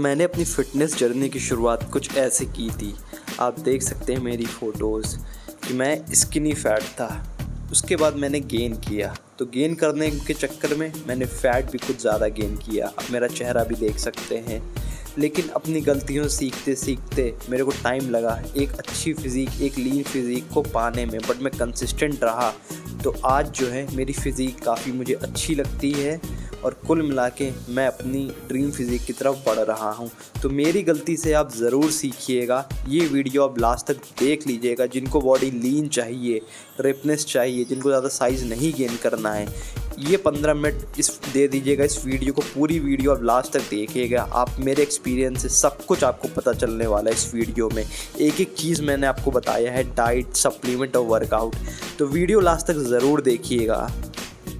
मैंने अपनी fitness journey की शुरुआत कुछ ऐसे की थी। आप देख सकते हैं मेरी फ़ोटोज़ कि मैं स्किनी फ़ैट था। उसके बाद मैंने गेन किया, तो गेन करने के चक्कर में मैंने फ़ैट भी कुछ ज़्यादा गेन किया। अब मेरा चेहरा भी देख सकते हैं। लेकिन अपनी गलतियों से सीखते सीखते मेरे को टाइम लगा एक अच्छी फ़िज़ीक, एक लीन फ़िज़ीक को पाने में, बट मैं कंसिस्टेंट रहा। तो आज जो है मेरी फ़िज़ीक काफ़ी मुझे अच्छी लगती है और कुल मिला के मैं अपनी ड्रीम फ़िज़ीक की तरफ बढ़ रहा हूँ। तो मेरी गलती से आप ज़रूर सीखिएगा। ये वीडियो आप लास्ट तक देख लीजिएगा। जिनको बॉडी लीन चाहिए, रिपनेस चाहिए, जिनको ज़्यादा साइज़ नहीं गेन करना है, ये 15 मिनट इस दे दीजिएगा इस वीडियो को। पूरी वीडियो आप लास्ट तक देखिएगा। आप मेरे एक्सपीरियंस से सब कुछ आपको पता चलने वाला है इस वीडियो में। एक एक चीज़ मैंने आपको बताया है, डाइट, सप्लीमेंट और वर्कआउट। तो वीडियो लास्ट तक ज़रूर देखिएगा।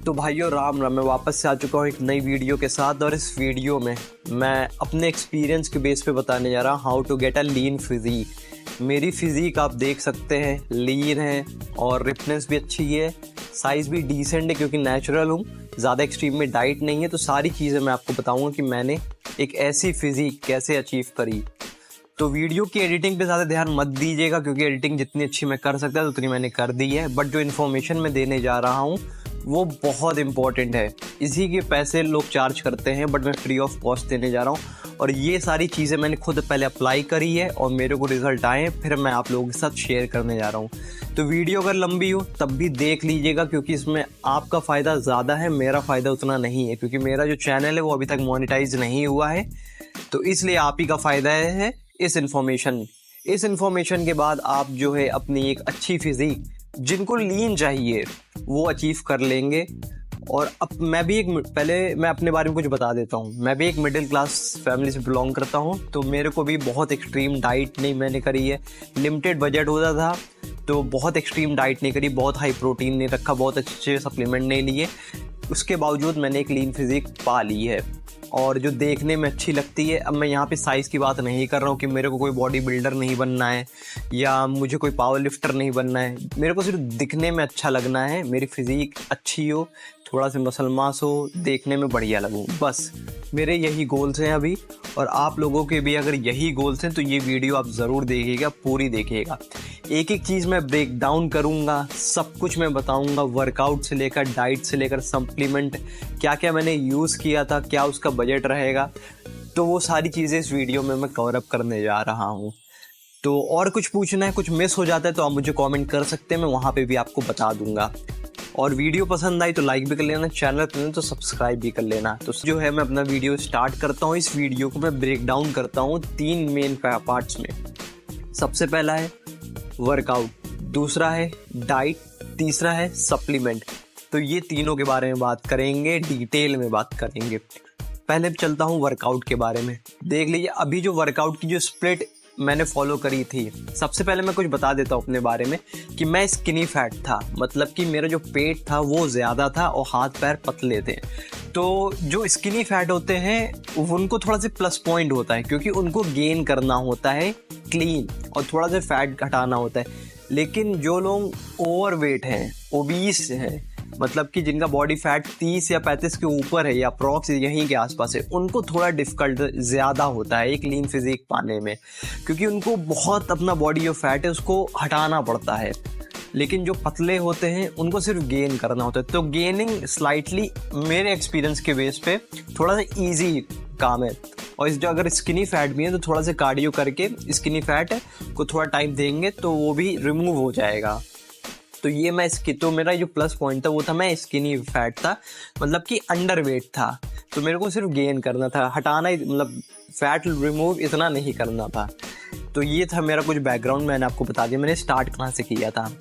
तो भाइयों राम राम, मैं वापस से आ चुका हूँ एक नई वीडियो के साथ। और इस वीडियो में मैं अपने एक्सपीरियंस के बेस पे बताने जा रहा हूँ how to get a lean physique. मेरी फिज़ीक आप देख सकते हैं, लीन है और रिपनेस भी अच्छी है, साइज़ भी डिसेंट है क्योंकि नेचुरल हूँ, ज़्यादा एक्सट्रीम में डाइट नहीं है। तो सारी चीज़ें मैं आपको बताऊँगा कि मैंने एक ऐसी फिज़ीक कैसे अचीव करी। तो वीडियो की एडिटिंग पे ज़्यादा ध्यान मत दीजिएगा क्योंकि एडिटिंग जितनी अच्छी मैं कर सकता था उतनी मैंने कर दी है। बट जो इन्फॉर्मेशन मैं देने जा रहा हूँ वो बहुत इम्पॉर्टेंट है। इसी के पैसे लोग चार्ज करते हैं, बट मैं फ्री ऑफ कॉस्ट देने जा रहा हूँ। और ये सारी चीज़ें मैंने खुद पहले अप्लाई करी है और मेरे को रिज़ल्ट आए, फिर मैं आप लोगों के साथ शेयर करने जा रहा हूँ। तो वीडियो अगर लंबी हो तब भी देख लीजिएगा क्योंकि इसमें आपका फ़ायदा ज़्यादा है, मेरा फ़ायदा उतना नहीं है क्योंकि मेरा जो चैनल है वो अभी तक मोनेटाइज नहीं हुआ है। तो इसलिए आप ही का फ़ायदा है इस इन्फॉर्मेशन के बाद आप जो है अपनी एक अच्छी फिज़ीक, जिनको लीन चाहिए, वो अचीव कर लेंगे। और अब पहले मैं अपने बारे में कुछ बता देता हूँ। मैं भी एक मिडिल क्लास फैमिली से बिलोंग करता हूँ, तो मेरे को भी बहुत एक्सट्रीम डाइट नहीं मैंने करी है। लिमिटेड बजट होता था तो बहुत एक्सट्रीम डाइट नहीं करी, बहुत हाई प्रोटीन नहीं रखा, बहुत अच्छे सप्लीमेंट नहीं लिए। उसके बावजूद मैंने एक लीन फिज़ीक पा ली है और जो देखने में अच्छी लगती है। अब मैं यहाँ पे साइज़ की बात नहीं कर रहा हूँ कि मेरे को कोई बॉडी बिल्डर नहीं बनना है या मुझे कोई पावर लिफ्टर नहीं बनना है। मेरे को सिर्फ दिखने में अच्छा लगना है, मेरी फिज़ीक अच्छी हो, थोड़ा सा मसल मास हो, देखने में बढ़िया लगूँ, बस मेरे यही गोल्स हैं अभी। और आप लोगों के भी अगर यही गोल्स हैं तो ये वीडियो आप ज़रूर देखिएगा, पूरी देखिएगा। एक एक चीज़ मैं ब्रेक डाउन करूँगा, सब कुछ मैं बताऊँगा, वर्कआउट से लेकर डाइट से लेकर सप्लीमेंट, क्या क्या मैंने यूज़ किया था, क्या उसका बजट रहेगा। तो वो सारी चीज़ें इस वीडियो में मैं कवर अप करने जा रहा हूँ। तो और कुछ पूछना है, कुछ मिस हो जाता है तो आप मुझे कमेंट कर सकते हैं, मैं वहाँ पे भी आपको बता दूंगा। और वीडियो पसंद आई तो लाइक भी कर लेना, चैनल पर तो सब्सक्राइब भी कर लेना। तो जो है मैं अपना वीडियो स्टार्ट करता हूँ। इस वीडियो को मैं ब्रेक डाउन करता हूँ 3 मेन पार्ट्स में। सबसे पहला है वर्कआउट, दूसरा है डाइट, तीसरा है सप्लीमेंट। तो ये तीनों के बारे में बात करेंगे, डिटेल में बात करेंगे। पहले चलता हूँ वर्कआउट के बारे में। देख लीजिए अभी जो वर्कआउट की जो स्प्लिट मैंने फॉलो करी थी। सबसे पहले मैं कुछ बता देता हूँ अपने बारे में कि मैं स्किनी फैट था, मतलब कि मेरा जो पेट था वो ज़्यादा था और हाथ पैर पतले थे। तो जो स्किनी फैट होते हैं उनको थोड़ा सा प्लस पॉइंट होता है क्योंकि उनको गेन करना होता है क्लीन और थोड़ा सा फैट घटाना होता है। लेकिन जो लोग ओवरवेट हैं, ओबीस हैं, मतलब कि जिनका बॉडी फैट 30 या 35 के ऊपर है या अप्रॉक्स यहीं के आसपास है, उनको थोड़ा डिफ़िकल्ट ज़्यादा होता है एक लीन फिज़ीक पाने में क्योंकि उनको बहुत अपना बॉडी जो फैट है उसको हटाना पड़ता है। लेकिन जो पतले होते हैं उनको सिर्फ गेन करना होता है। तो गेनिंग स्लाइटली मेरे एक्सपीरियंस के बेस पे थोड़ा सा ईजी काम है। और इस जो अगर स्किनी फैट भी है तो थोड़ा सा कार्डियो करके स्किनी फैट को थोड़ा टाइम देंगे तो वो भी रिमूव हो जाएगा। तो ये तो मेरा जो प्लस पॉइंट था वो था मैं स्किनी फैट था, मतलब कि अंडर वेट था। तो मेरे को सिर्फ गेन करना था, हटाना ही, मतलब फैट रिमूव इतना नहीं करना था। तो ये था मेरा कुछ बैकग्राउंड, मैंने आपको बता दिया मैंने स्टार्ट कहाँ से किया था।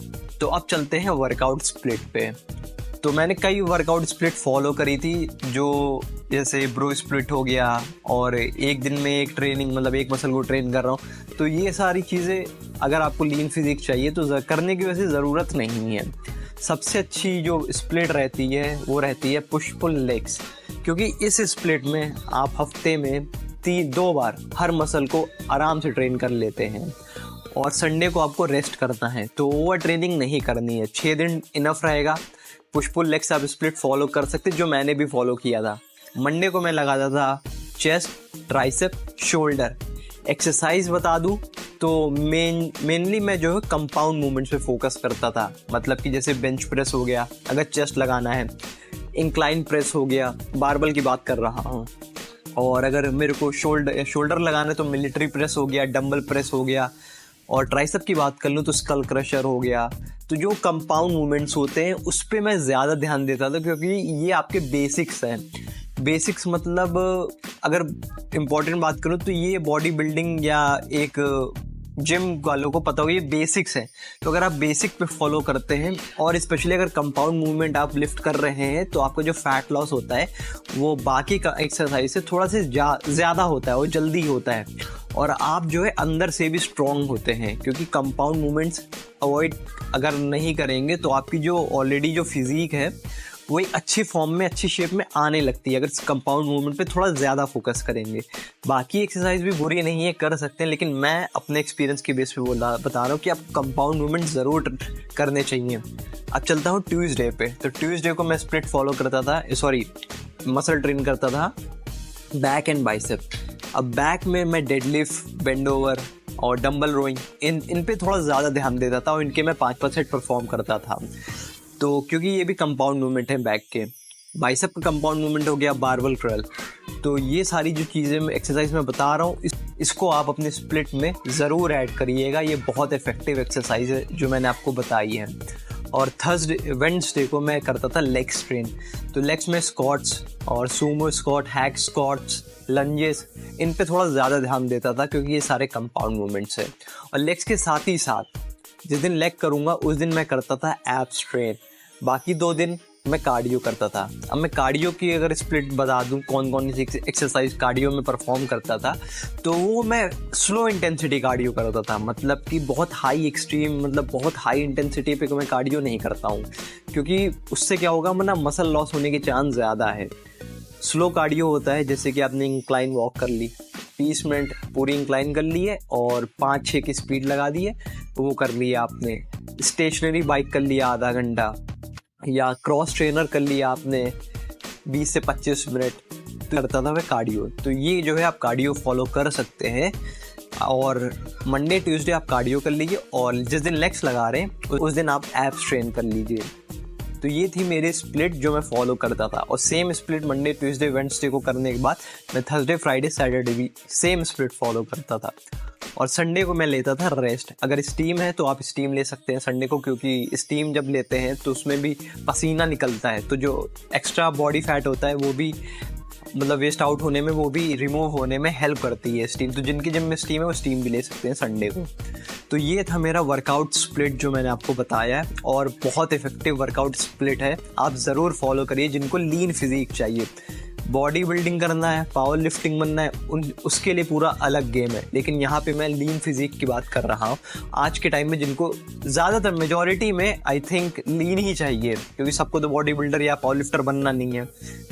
तो अब चलते हैं वर्कआउट स्प्लिट पे। तो मैंने कई वर्कआउट स्प्लिट फॉलो करी थी, जो जैसे ब्रो स्प्लिट हो गया और एक दिन में एक ट्रेनिंग, मतलब एक मसल को ट्रेन कर रहा हूँ। तो ये सारी चीज़ें अगर आपको लीन फिज़ीक चाहिए तो करने की वैसे ज़रूरत नहीं है। सबसे अच्छी जो स्प्लिट रहती है वो रहती है पुश पुल लेग्स, क्योंकि इस स्प्लिट में आप हफ्ते में 2 बार हर मसल को आराम से ट्रेन कर लेते हैं और संडे को आपको रेस्ट करना है। तो ओवर ट्रेनिंग नहीं करनी है, 6 दिन इनफ रहेगा। पुश पुल लेग्स आप स्प्लिट फॉलो कर सकते, जो मैंने भी फॉलो किया था। मंडे को मैं लगाता था चेस्ट, ट्राइसेप, शोल्डर। एक्सरसाइज बता दूं तो मेनली मैं जो है कंपाउंड मूवमेंट्स पे फोकस करता था। मतलब कि जैसे बेंच प्रेस हो गया अगर चेस्ट लगाना है, इंक्लाइन प्रेस हो गया, बारबल की बात कर रहा हूँ, और अगर मेरे को शोल्डर लगाना है तो मिलिट्री प्रेस हो गया, डंबल प्रेस हो गया, और ट्राइसेप की बात कर लूँ तो स्कल क्रशर हो गया। तो जो कंपाउंड मूवमेंट्स होते हैं उस पर मैं ज़्यादा ध्यान देता था, क्योंकि ये आपके बेसिक्स हैं। बेसिक्स मतलब अगर इम्पोर्टेंट बात करूँ तो ये बॉडी बिल्डिंग या एक जिम वालों को पता होगा ये बेसिक्स है। तो अगर आप बेसिक पे फॉलो करते हैं और स्पेशली अगर कंपाउंड मूवमेंट आप लिफ्ट कर रहे हैं तो आपका जो फैट लॉस होता है वो बाकी का एक्सरसाइज से थोड़ा से ज़्यादा होता है, वो जल्दी होता है, और आप जो है अंदर से भी स्ट्रॉन्ग होते हैं। क्योंकि कंपाउंड मूवमेंट्स अवॉइड अगर नहीं करेंगे तो आपकी जो ऑलरेडी जो फिजिक है वो एक अच्छी फॉर्म में, अच्छी शेप में आने लगती है अगर कंपाउंड मूवमेंट पे थोड़ा ज़्यादा फोकस करेंगे। बाकी एक्सरसाइज भी बुरी नहीं है, कर सकते हैं, लेकिन मैं अपने एक्सपीरियंस के बेस पे बता रहा हूँ कि आप कंपाउंड मूवमेंट ज़रूर करने चाहिए। अब चलता हूँ ट्यूसडे पे। तो ट्यूसडे को मैं स्प्लिट फॉलो करता था, मसल ट्रेन करता था, बैक एंड बाइसेप। अब बैक में मैं डेडलिफ्ट, बेंड ओवर और डंबल रोइंग इन पे थोड़ा ज़्यादा ध्यान देता था, और इनके मैं 5 सेट परफॉर्म करता था। तो क्योंकि ये भी कंपाउंड मूवमेंट है बैक के। बाइसेप का कंपाउंड मूवमेंट हो गया बारबल कर्ल। तो ये सारी जो चीज़ें मैं एक्सरसाइज में बता रहा हूँ इसको आप अपने स्प्लिट में ज़रूर ऐड करिएगा। ये बहुत इफेक्टिव एक्सरसाइज है जो मैंने आपको बताई है। और वेडनेसडे को मैं करता था लेग्स ट्रेन। तो लेग्स में स्क्वाट्स और sumo squat, hack squats, lunges, इन पे थोड़ा ज़्यादा ध्यान देता था क्योंकि ये सारे कंपाउंड मूवमेंट्स हैं। और लेग्स के साथ ही साथ जिस दिन लेग करूँगा उस दिन मैं करता था एब्स ट्रेन। बाकी 2 दिन मैं कार्डियो करता था। अब मैं कार्डियो की अगर स्प्लिट बता दूं कौन कौन सी एक्सरसाइज कार्डियो में परफॉर्म करता था, तो वो मैं स्लो इंटेंसिटी कार्डियो करता था। मतलब कि बहुत हाई एक्सट्रीम, मतलब बहुत हाई इंटेंसिटी पे मैं कार्डियो नहीं करता हूँ, क्योंकि उससे क्या होगा ना, मसल लॉस होने के चांस ज़्यादा है। स्लो कार्डियो होता है जैसे कि आपने इंक्लाइन वॉक कर ली, 20 मिनट पूरी इंक्लाइन कर ली है और 5-6 की स्पीड लगा दी है, वो कर लिया आपने। स्टेशनरी बाइक कर लिया आधा घंटा, या क्रॉस ट्रेनर कर लिया आपने 20 से 25 मिनट, करता था मैं कार्डियो। तो ये जो है आप कार्डियो फॉलो कर सकते हैं। और मंडे ट्यूसडे आप कार्डियो कर लीजिए, और जिस दिन लेग्स लगा रहे हैं उस दिन आप एब्स ट्रेन कर लीजिए। तो ये थी मेरी स्प्लिट जो मैं फॉलो करता था। और same split Monday Tuesday Wednesday को करने के बाद मैं थर्सडे फ्राइडे सैटरडे भी सेम स्प्लिट फॉलो करता था। और संडे को मैं लेता था रेस्ट। अगर स्टीम है तो आप स्टीम ले सकते हैं संडे को, क्योंकि स्टीम जब लेते हैं तो उसमें भी पसीना निकलता है, तो जो एक्स्ट्रा बॉडी फैट होता है वो भी मतलब वेस्ट आउट होने में, वो भी रिमूव होने में हेल्प करती है स्टीम। तो जिनकी जिम में स्टीम है वो स्टीम भी ले सकते हैं संडे को। तो ये था मेरा वर्कआउट स्प्लिट जो मैंने आपको बताया है, और बहुत इफेक्टिव वर्कआउट स्प्लिट है। आप ज़रूर फॉलो करिए जिनको लीन फिजिक चाहिए, बॉडी बिल्डिंग करना है, पावर लिफ्टिंग बनना है, उसके लिए पूरा अलग गेम है। लेकिन यहाँ पे मैं लीन फिजिक की बात कर रहा हूँ आज के टाइम में, जिनको ज़्यादातर मेजॉरिटी में आई थिंक लीन ही चाहिए, क्योंकि सबको तो बॉडी बिल्डर या पावर लिफ्टर बनना नहीं है।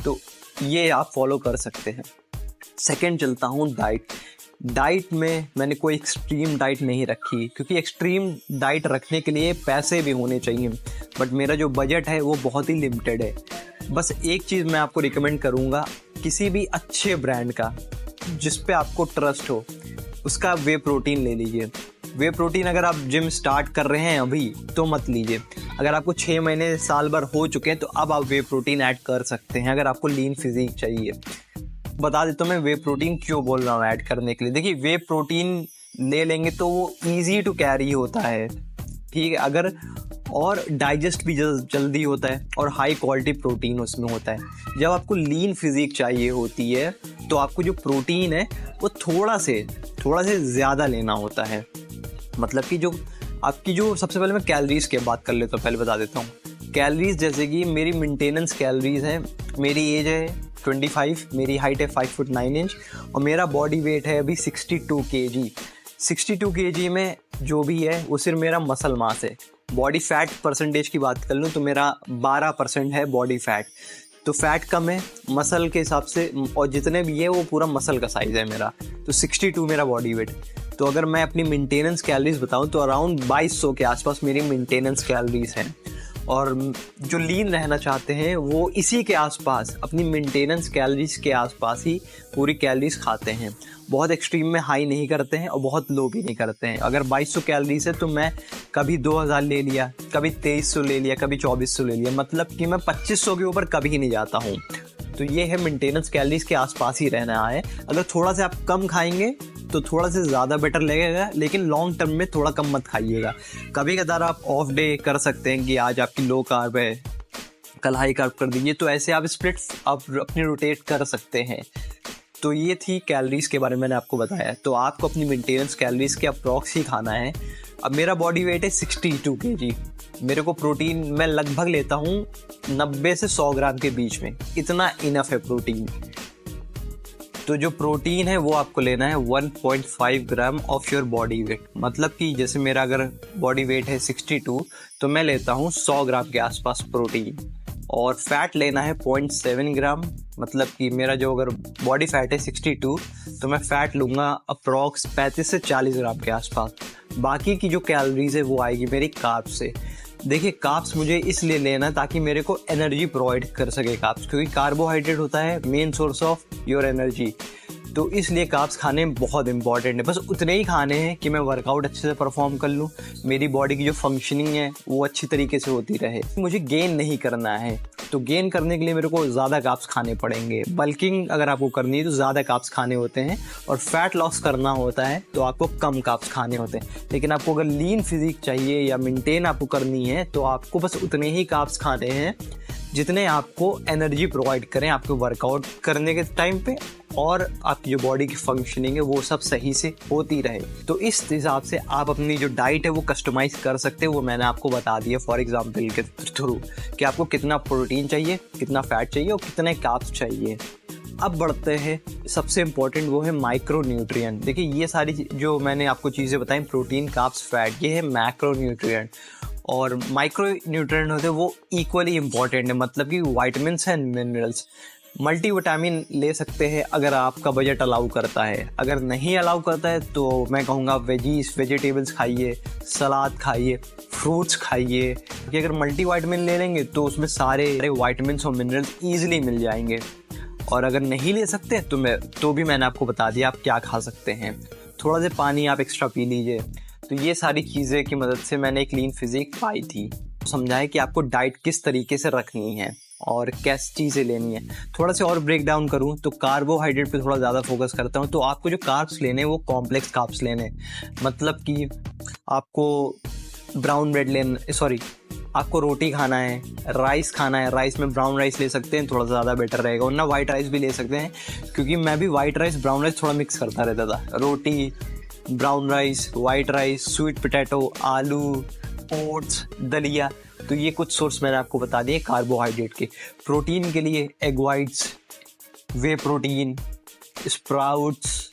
तो ये आप फॉलो कर सकते हैं। सेकंड चलता हूँ डाइट में मैंने कोई एक्सट्रीम डाइट नहीं रखी, क्योंकि एक्सट्रीम डाइट रखने के लिए पैसे भी होने चाहिए, बट मेरा जो बजट है वो बहुत ही लिमिटेड है। बस एक चीज़ मैं आपको रिकमेंड करूँगा, किसी भी अच्छे ब्रांड का जिस पे आपको ट्रस्ट हो उसका वे प्रोटीन ले लीजिए। वे प्रोटीन अगर आप जिम स्टार्ट कर रहे हैं अभी तो मत लीजिए। अगर आपको 6 महीने साल भर हो चुके हैं तो अब आप वे प्रोटीन ऐड कर सकते हैं, अगर आपको लीन फिजिक चाहिए। बता देता हूँ मैं वे प्रोटीन क्यों बोल रहा हूँ ऐड करने के लिए। देखिए, वे प्रोटीन ले लेंगे तो वो ईजी टू कैरी होता है, ठीक है, अगर और डाइजेस्ट भी जल्दी होता है, और हाई क्वालिटी प्रोटीन उसमें होता है। जब आपको लीन फिजिक चाहिए होती है तो आपको जो प्रोटीन है वो थोड़ा से ज़्यादा लेना होता है। मतलब कि जो आपकी जो सबसे पहले मैं कैलोरीज की बात कर लेता हूँ, पहले बता देता हूँ कैलोरीज। जैसे कि मेरी मेंटेनेंस कैलोरीज है, मेरी एज है 25, मेरी हाइट है 5 फुट 9 इंच, और मेरा बॉडी वेट है अभी 62 kg। 62 kg में जो भी है वो सिर्फ मेरा मसल मास है। बॉडी फैट परसेंटेज की बात कर लूँ तो मेरा 12% है बॉडी फैट। तो फैट कम है मसल के हिसाब से, और जितने भी है वो पूरा मसल का साइज़ है मेरा। तो 62 मेरा बॉडी वेट। तो अगर मैं अपनी मेंटेनेंस कैलोरीज बताऊं तो अराउंड 2200 के आसपास मेरी मेंटेनेंस कैलोरीज हैं। और जो लीन रहना चाहते हैं वो इसी के आसपास, अपनी मेंटेनेंस कैलोरीज के आसपास ही पूरी कैलोरीज खाते हैं। बहुत एक्सट्रीम में हाई नहीं करते हैं और बहुत लो भी नहीं करते हैं। अगर 2200 कैलोरीज है तो मैं कभी 2000 ले लिया, कभी 2300 ले लिया, कभी 2400 ले लिया, मतलब कि मैं 2500 के ऊपर कभी नहीं जाता हूँ। तो ये है मेंटेनेंस कैलोरीज के आसपास ही रहना है। अगर थोड़ा सा आप कम खाएंगे तो थोड़ा सा ज़्यादा बेटर लगेगा, लेकिन लॉन्ग टर्म में थोड़ा कम मत खाइएगा। कभी कदार आप ऑफ डे कर सकते हैं कि आज आपकी लो कार्ब है, कल हाई कार्ब कर दीजिए, तो ऐसे आप स्प्लिट आप अपनी रोटेट कर सकते हैं। तो ये थी कैलोरीज के बारे में मैंने आपको बताया। तो आपको अपनी मेंटेनेंस कैलोरीज के अप्रॉक्स ही खाना है। अब मेरा बॉडी वेट है 62 kg। मेरे को प्रोटीन मैं लगभग लेता हूँ 90 से 100 ग्राम के बीच में, इतना इनफ है प्रोटीन। तो जो प्रोटीन है वो आपको लेना है 1.5 gram of your body weight. मतलब कि जैसे मेरा अगर बॉडी वेट है 62 तो मैं लेता हूँ 100 ग्राम के आसपास प्रोटीन। और फैट लेना है 0.7 ग्राम। मतलब कि मेरा जो अगर बॉडी फैट है 62 तो मैं फैट लूँगा अप्रॉक्स 35 से 40 ग्राम के आसपास। बाकी की जो कैलोरीज है वो आएगी मेरी कार्ब्स से। देखिए कार्ब्स मुझे इसलिए लेना है ताकि मेरे को एनर्जी प्रोवाइड कर सके कार्ब्स, क्योंकि कार्बोहाइड्रेट होता है main source of your energy. तो इसलिए कार्ब्स खाने बहुत इंपॉर्टेंट है। बस उतने ही खाने हैं कि मैं वर्कआउट अच्छे से परफॉर्म कर लूँ, मेरी बॉडी की जो फंक्शनिंग है वो अच्छी तरीके से होती रहे। मुझे गेन नहीं करना है, तो गेन करने के लिए मेरे को ज़्यादा कार्ब्स खाने पड़ेंगे। बल्किंग अगर आपको करनी है तो ज़्यादा कार्ब्स खाने होते हैं, और फैट लॉस करना होता है तो आपको कम कार्ब्स खाने होते हैं। लेकिन आपको अगर लीन फिजिक चाहिए या मेंटेन आपको करनी है तो आपको बस उतने ही कार्ब्स खाने हैं जितने आपको एनर्जी प्रोवाइड करें आपको वर्कआउट करने के टाइम पे, और आपकी जो बॉडी की फंक्शनिंग है वो सब सही से होती रहे। तो इस हिसाब से आप अपनी जो डाइट है वो कस्टमाइज कर सकते हैं। वो मैंने आपको बता दिया फॉर एग्जांपल के थ्रू कि आपको कितना प्रोटीन चाहिए, कितना फैट चाहिए और कितने कार्ब्स चाहिए। अब बढ़ते हैं, सबसे इम्पोर्टेंट वो है माइक्रो न्यूट्रिएंट। देखिए ये सारी जो मैंने आपको चीज़ें बताई, प्रोटीन, कार्ब्स, फैट, ये है मैक्रो न्यूट्रिएंट। और माइक्रो न्यूट्रिएंट होते हैं वो इक्वली इम्पॉर्टेंट है, मतलब कि वाइटामिन्स एंड मिनरल्स। मल्टीविटामिन ले सकते हैं अगर आपका बजट अलाउ करता है। अगर नहीं अलाउ करता है तो मैं कहूँगा वेजिटेबल्स खाइए, सलाद खाइए, फ्रूट्स खाइए। क्योंकि अगर मल्टीविटामिन ले लेंगे तो उसमें सारे वाइटामिन्स और मिनरल्स ईजिली मिल जाएंगे। और अगर नहीं ले सकते तो भी मैंने आपको बता दिया आप क्या खा सकते हैं। थोड़ा सा पानी आप एक्स्ट्रा पी लीजिए। तो ये सारी चीज़ें की मदद से मैंने एक लीन फिजिक पाई थी। समझाया कि आपको डाइट किस तरीके से रखनी है और कैसी चीज़ें लेनी है। थोड़ा सा और ब्रेक डाउन करूँ तो कार्बोहाइड्रेट पे थोड़ा ज़्यादा फोकस करता हूँ। तो आपको जो कार्ब्स लेने हैं वो कॉम्प्लेक्स कार्ब्स लेने, मतलब कि आपको ब्राउन ब्रेड आपको रोटी खाना है, राइस खाना है। राइस में ब्राउन राइस ले सकते हैं, थोड़ा ज़्यादा बेटर रहेगा। वरना वाइट राइस भी ले सकते हैं, क्योंकि मैं भी वाइट राइस ब्राउन राइस थोड़ा मिक्स करता रहता था। रोटी, brown rice, white rice, sweet potato, आलू, ओट्स, दलिया। तो ये कुछ सोर्स मैंने आपको बता दिए कार्बोहाइड्रेट के। प्रोटीन के लिए एग वाइट्स, वे प्रोटीन, स्प्राउट्स,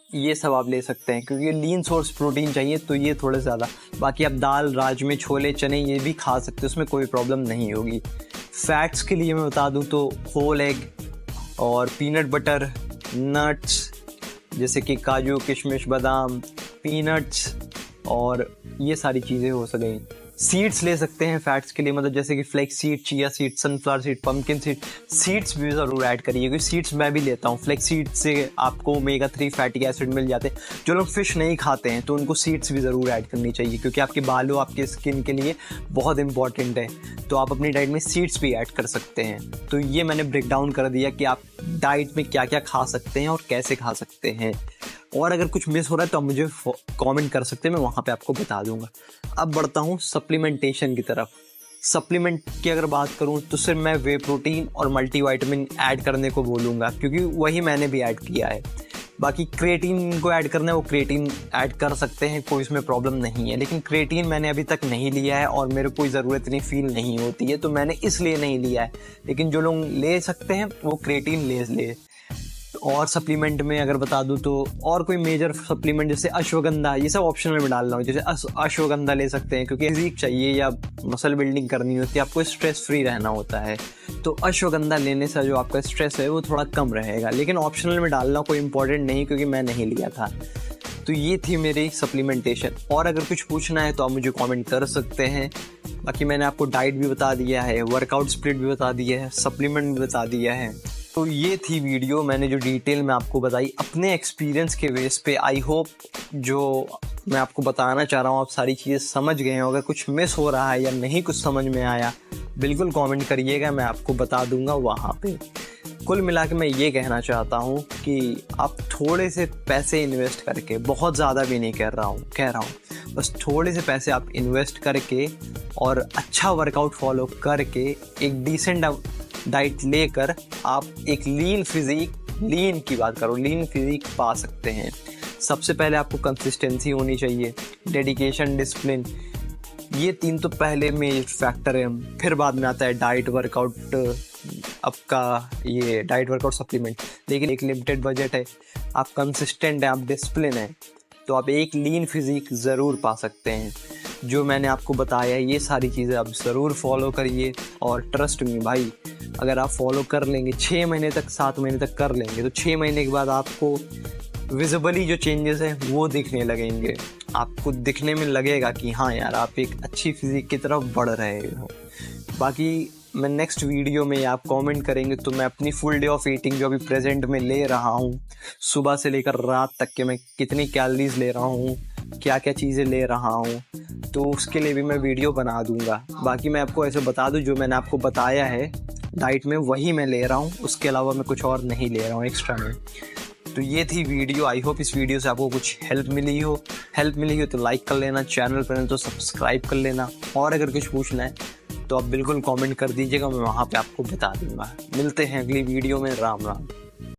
ये सब आप ले सकते हैं, क्योंकि लीन सोर्स प्रोटीन चाहिए तो ये थोड़े ज़्यादा। बाकी आप दाल, राजमे, छोले, चने ये भी खा सकते हैं, उसमें कोई प्रॉब्लम नहीं होगी। फैट्स के लिए मैं बता दूं तो होल एग और पीनट बटर, नट्स जैसे कि काजू, किशमिश, बादाम, पीनट्स, और ये सारी चीज़ें हो सकें। सीड्स ले सकते हैं फैट्स के लिए, मतलब जैसे कि flax seed, chia seed, sunflower seed, pumpkin seed. Seeds भी ज़रूर ऐड करिए, क्योंकि सीड्स मैं भी लेता हूँ। फ्लेक्स सीड से आपको ओमेगा 3 फैटी एसिड मिल जाते हैं। जो लोग फिश नहीं खाते हैं तो उनको सीड्स भी ज़रूर ऐड करनी चाहिए, क्योंकि आपके बालों, आपके स्किन के लिए बहुत इंपॉर्टेंट है। तो आप अपनी डाइट में सीड्स भी ऐड कर सकते हैं। तो ये मैंने ब्रेक डाउन कर दिया कि आप डाइट में क्या क्या खा सकते हैं और कैसे खा सकते हैं। और अगर कुछ मिस हो रहा है तो आप मुझे कमेंट कर सकते हैं, मैं वहाँ पे आपको बता दूंगा। अब बढ़ता हूँ सप्लीमेंटेशन की तरफ। सप्लीमेंट की अगर बात करूँ तो सिर्फ मैं वे प्रोटीन और मल्टीविटामिन ऐड करने को बोलूँगा, क्योंकि वही मैंने भी ऐड किया है। बाकी क्रिएटिन को ऐड करना है वो क्रिएटिन ऐड कर सकते हैं, कोई इसमें प्रॉब्लम नहीं है। लेकिन क्रिएटिन मैंने अभी तक नहीं लिया है और मेरे कोई ज़रूरत नहीं फील नहीं होती है, तो मैंने इसलिए नहीं लिया है। लेकिन जो लोग ले सकते हैं वो क्रिएटिन ले। और सप्लीमेंट में अगर बता दूं तो और कोई मेजर सप्लीमेंट जैसे अश्वगंधा, ये सब ऑप्शनल में डाल रहा हूँ। जैसे अश्वगंधा ले सकते हैं, क्योंकि फिजिक चाहिए या मसल बिल्डिंग करनी होती है, आपको स्ट्रेस फ्री रहना होता है। तो अश्वगंधा लेने से जो आपका स्ट्रेस है वो थोड़ा कम रहेगा। लेकिन ऑप्शनल में डालना कोई इंपॉर्टेंट नहीं, क्योंकि मैं नहीं लिया था। तो ये थी मेरी सप्लीमेंटेशन। और अगर कुछ पूछना है तो आप मुझे कमेंट कर सकते हैं। बाकी मैंने आपको डाइट भी बता दिया है, वर्कआउट स्प्लिट भी बता दिया है, सप्लीमेंट भी बता दिया है। तो ये थी वीडियो, मैंने जो डिटेल में आपको बताई अपने एक्सपीरियंस के बेस पे। आई होप जो मैं आपको बताना चाह रहा हूँ आप सारी चीज़ें समझ गए हो। अगर कुछ मिस हो रहा है या नहीं कुछ समझ में आया, बिल्कुल कमेंट करिएगा, मैं आपको बता दूंगा वहाँ पे। कुल मिला के मैं ये कहना चाहता हूँ कि आप थोड़े से पैसे इन्वेस्ट करके, बहुत ज़्यादा भी नहीं कह रहा हूँ, बस थोड़े से पैसे आप इन्वेस्ट करके और अच्छा वर्कआउट फॉलो करके एक डिसेंट डाइट लेकर आप एक लीन की बात करो, लीन फिजिक पा सकते हैं। सबसे पहले आपको कंसिस्टेंसी होनी चाहिए, डेडिकेशन, डिसिप्लिन, ये 3 तो पहले मेजर फैक्टर है। फिर बाद में आता है डाइट, वर्कआउट, आपका ये डाइट, वर्कआउट, सप्लीमेंट। लेकिन एक लिमिटेड बजट है, आप कंसिस्टेंट हैं, आप डिसिप्लिन हैं, तो आप एक लीन फिजिक ज़रूर पा सकते हैं। जो मैंने आपको बताया ये सारी चीज़ें आप ज़रूर फॉलो करिए। और ट्रस्ट मी भाई, अगर आप फॉलो कर लेंगे 6 महीने तक, 7 महीने तक कर लेंगे, तो 6 महीने के बाद आपको विजिबली जो चेंजेस हैं वो दिखने लगेंगे। आपको दिखने में लगेगा कि हाँ यार, आप एक अच्छी फिजिक की तरफ बढ़ रहे हो। बाकी मैं नेक्स्ट वीडियो में आप कमेंट करेंगे तो मैं अपनी फुल डे ऑफ ईटिंग जो अभी प्रेजेंट में ले रहा हूँ, सुबह से लेकर रात तक के मैं कितनी कैलोरीज ले रहा हूँ, क्या क्या चीज़ें ले रहा हूँ, तो उसके लिए भी मैं वीडियो बना दूँगा। बाकी मैं आपको ऐसे बता दूँ, जो मैंने आपको बताया है डाइट में वही मैं ले रहा हूँ, उसके अलावा मैं कुछ और नहीं ले रहा हूँ एक्स्ट्रा में। तो ये थी वीडियो। आई होप इस वीडियो से आपको कुछ हेल्प मिली हो तो लाइक कर लेना, चैनल पर तो सब्सक्राइब कर लेना, और अगर कुछ पूछना है तो आप बिल्कुल कमेंट कर दीजिएगा, मैं वहाँ पे आपको बता दूँगा। मिलते हैं अगली वीडियो में। राम राम।